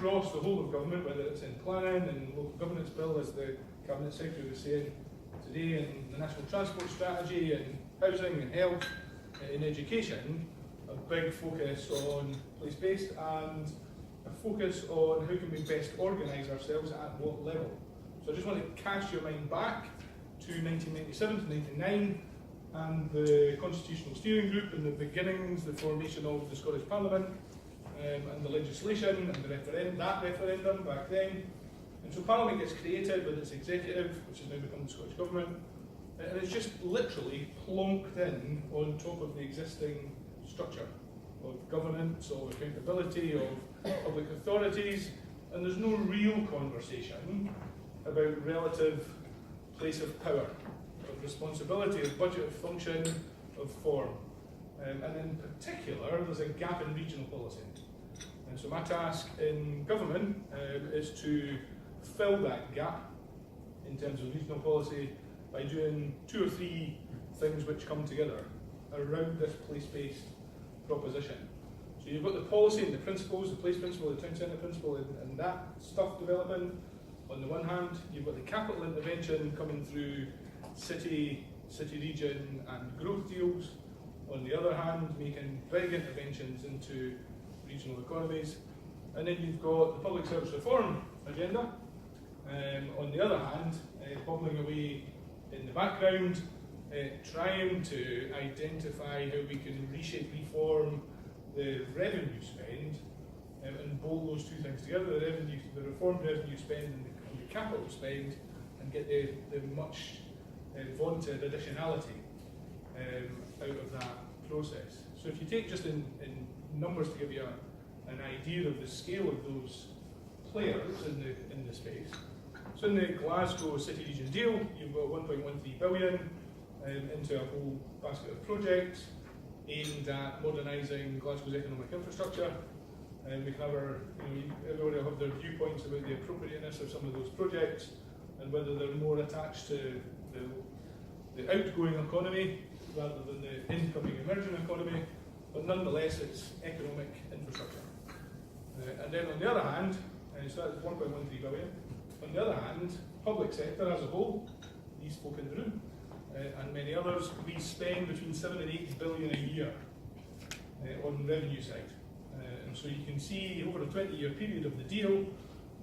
across the whole of government, whether it's in planning and local governance bill, as the Cabinet Secretary was saying today, and the National Transport Strategy, and housing and health, in education, a big focus on place-based and a focus on how can we best organise ourselves at what level. So I just want to cast your mind back to 1997 to 1999 and the Constitutional Steering Group and the beginnings, the formation of the Scottish Parliament, and the legislation and the referendum back then. And so Parliament gets created with its executive, which has now become the Scottish Government, and it's just literally plonked in on top of the existing structure of governance, of accountability, of public authorities, and there's no real conversation about relative place of power, of responsibility, of budget, of function, of form. And in particular, there's a gap in regional policy. And so my task in government is to fill that gap in terms of regional policy by doing 2 or 3 things which come together around this place-based proposition. So you've got the policy and the principles, the place principle, the town centre principle, and that stuff developing. On the one hand, you've got the capital intervention coming through city, region and growth deals. On the other hand, making big interventions into regional economies. And then you've got the public service reform agenda. On the other hand, bubbling away in the background, trying to identify how we can reshape, reform the revenue spend, and bolt those 2 things together, the reformed revenue spend and the capital spend, and get the much vaunted additionality out of that process. So if you take just in numbers to give you an idea of the scale of those players in the space. So in the Glasgow City Region deal, you've got 1.13 billion into a whole basket of projects aimed at modernising Glasgow's economic infrastructure. And we can have everybody will have their viewpoints about the appropriateness of some of those projects and whether they're more attached to the outgoing economy rather than the incoming emerging economy, but nonetheless it's economic infrastructure. And then on the other hand, so that's 1.13 billion. On the other hand, public sector as a whole, these folk in the room, and many others, we spend between 7 and 8 billion a year on the revenue side. And so you can see over a 20-year period of the deal,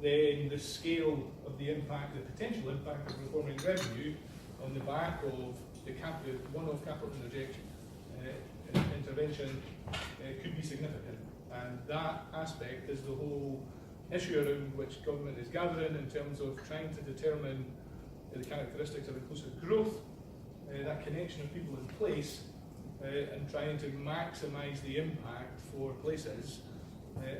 then the scale of the impact, the potential impact of reforming revenue on the back of the one-off capital intervention could be significant. And that aspect is the whole issue around which government is gathering in terms of trying to determine the characteristics of inclusive growth, that connection of people in place, and trying to maximise the impact for places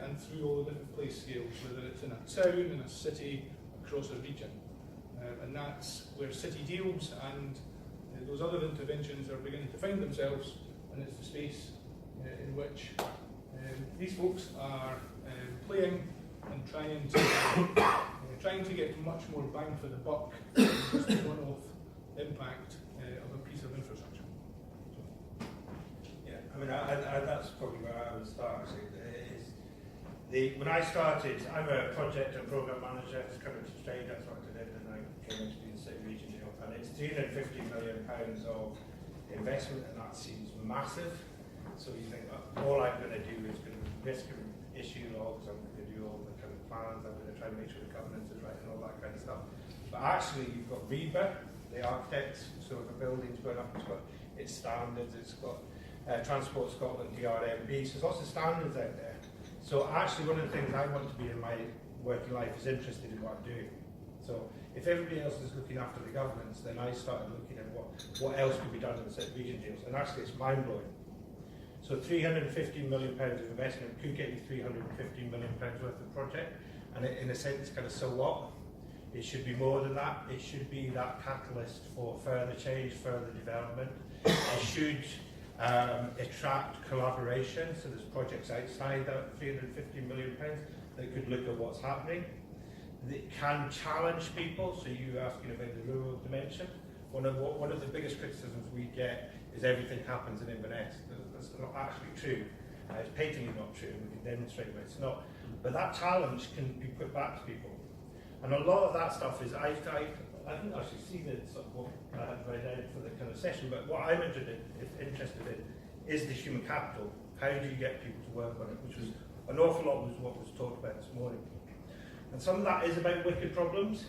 and through all the different place scales, whether it's in a town, in a city, across a region. And that's where city deals and those other interventions are beginning to find themselves, and it's the space in which these folks are playing and trying to get much more bang for the buck than just the one-off impact of a piece of infrastructure. Yeah, I mean, that's probably where I would start. When I started, I'm a project and programme manager. It's kind of strange, that's what I did, and I came into the City Region deal. And it's £350 million of investment, and that seems massive. So you think, all I'm going to do is going to risk and issue logs, I'm going to do all the kind of plans, I'm going to try and make sure the governance is right and all that kind of stuff. But actually, you've got REBA, the architects, so if a building's going up, it's got its standards, it's got Transport Scotland, DRMB, so there's lots of standards out there. So actually one of the things I want to be in my working life is interested in what I'm doing. So if everybody else is looking after the governance, then I started looking at what else could be done in the City Region deals, and actually it's mind-blowing. So £350 million of investment could get you £350 million worth of project, and in a sense, kind of so what? It should be more than that. It should be that catalyst for further change, further development. It should attract collaboration, so there's projects outside that £350 million that could look at what's happening. It can challenge people, so you're asking about the rural dimension. One of the biggest criticisms we get is everything happens in Inverness. That's not actually true. It's patently not true, and we can demonstrate why it's not. But that challenge can be put back to people. And a lot of that stuff is, I didn't actually see the sort of what I had read out for the kind of session, but what I'm interested in is the human capital. How do you get people to work on it, which was an awful lot was what was talked about this morning. And some of that is about wicked problems,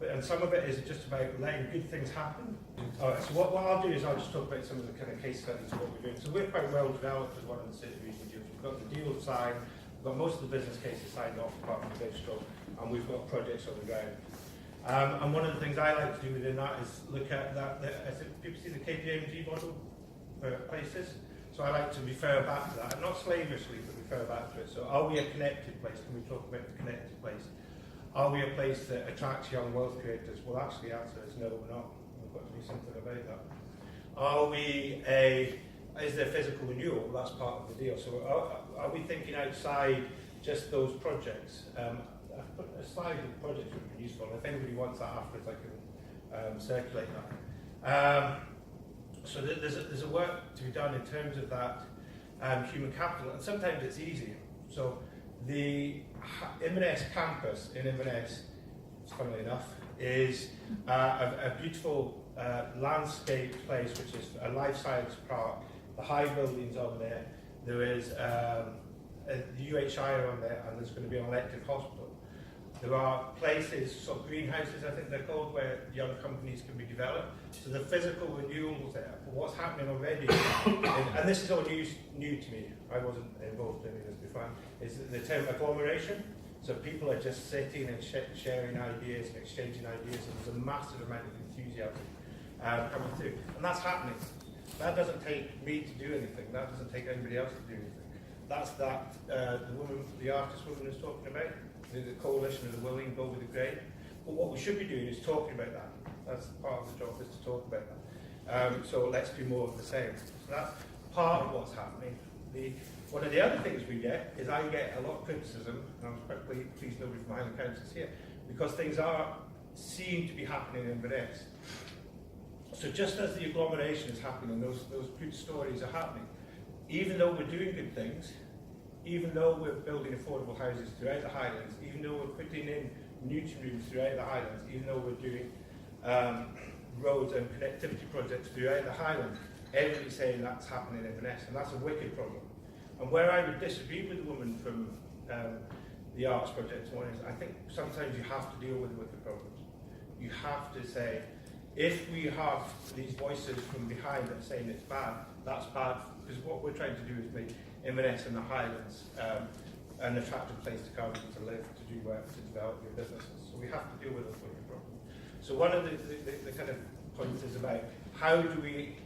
and some of it is just about letting good things happen. Alright, so what I'll do is I'll just talk about some of the kind of case studies of what we're doing. So we're quite well developed as one of the city region deals. We've got the deal signed, we've got most of the business cases signed off apart from the digital, and we've got projects on the ground. And one of the things I like to do within that is look at that, people see the KPMG model for places. So I like to refer back to that, and not slavishly, but refer back to it. So are we a connected place? Can we talk about the connected place? Are we a place that attracts young wealth creators? Well, actually the answer is no, we're not. We've got to do something about that. Is there physical renewal? Well, that's part of the deal. So are we thinking outside just those projects? I've put a slide of the projects would be useful. If anybody wants that afterwards, I can circulate that. So there's a work to be done in terms of that human capital, and sometimes it's easy. So the Inverness campus in Inverness, funnily enough, is a beautiful landscape place, which is a life science park. The high buildings on there. There is the UHI on there, and there's going to be an elective hospital. There are places, sort of greenhouses, I think they're called, where young companies can be developed. So the physical renewals there. But what's happening already, and this is all new to me, I wasn't involved in this before, is the term agglomeration. So people are just sitting and sharing ideas and exchanging ideas, and there's a massive amount of enthusiasm coming through. And that's happening. That doesn't take me to do anything. That doesn't take anybody else to do anything. That's the artist woman is talking about. The coalition of the willing, go with the great. But what we should be doing is talking about that. That's part of the job, is to talk about that. So let's do more of the same. So that's part of what's happening. One of the other things we get is I get a lot of criticism, and I'm quite pleased nobody from Highland Council is here, because things seem to be happening in Inverness. So just as the agglomeration is happening, those good stories are happening, even though we're doing good things, even though we're building affordable houses throughout the Highlands, even though we're putting in nutrient rooms throughout the Highlands, even though we're doing roads and connectivity projects throughout the Highlands, everybody's saying that's happening in Inverness, and that's a wicked problem. And where I would disagree with the woman from the arts project this morning is I think sometimes you have to deal with the wicked problems. You have to say, if we have these voices from behind that are saying it's bad, that's bad, because what we're trying to do is make Inverness and the Highlands an attractive place to come, to live, to do work, to develop your businesses. So we have to deal with those wicked problems. So one of the kind of points is about how do we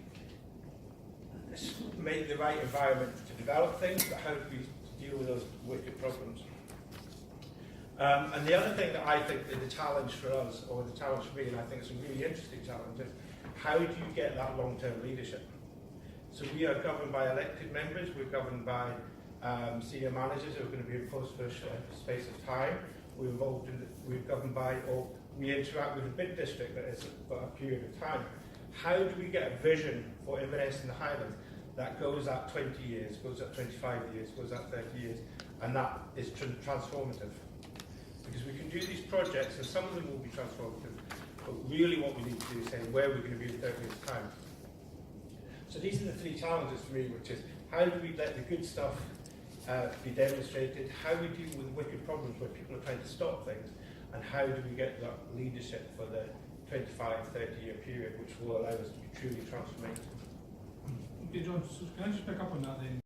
make the right environment to develop things, but how do we deal with those wicked problems? And the other thing that I think is the challenge for us, or the challenge for me, and I think it's a really interesting challenge, is how do you get that long-term leadership? So we are governed by elected members, we're governed by senior managers who are going to be in post for a space of time. We're governed by, or we interact with a bid district that is for a period of time. How do we get a vision for Inverness and the Highlands that goes at 20 years, goes at 25 years, goes at 30 years, and that is transformative? Because we can do these projects, and some of them will be transformative, but really what we need to do is say where we're going to be in 30 years' time. So these are the three challenges for me, which is how do we let the good stuff be demonstrated, how we deal with wicked problems where people are trying to stop things, and how do we get that leadership for the 25, 30-year period, which will allow us to be truly transformative. Okay, John, so can I just pick up on that then?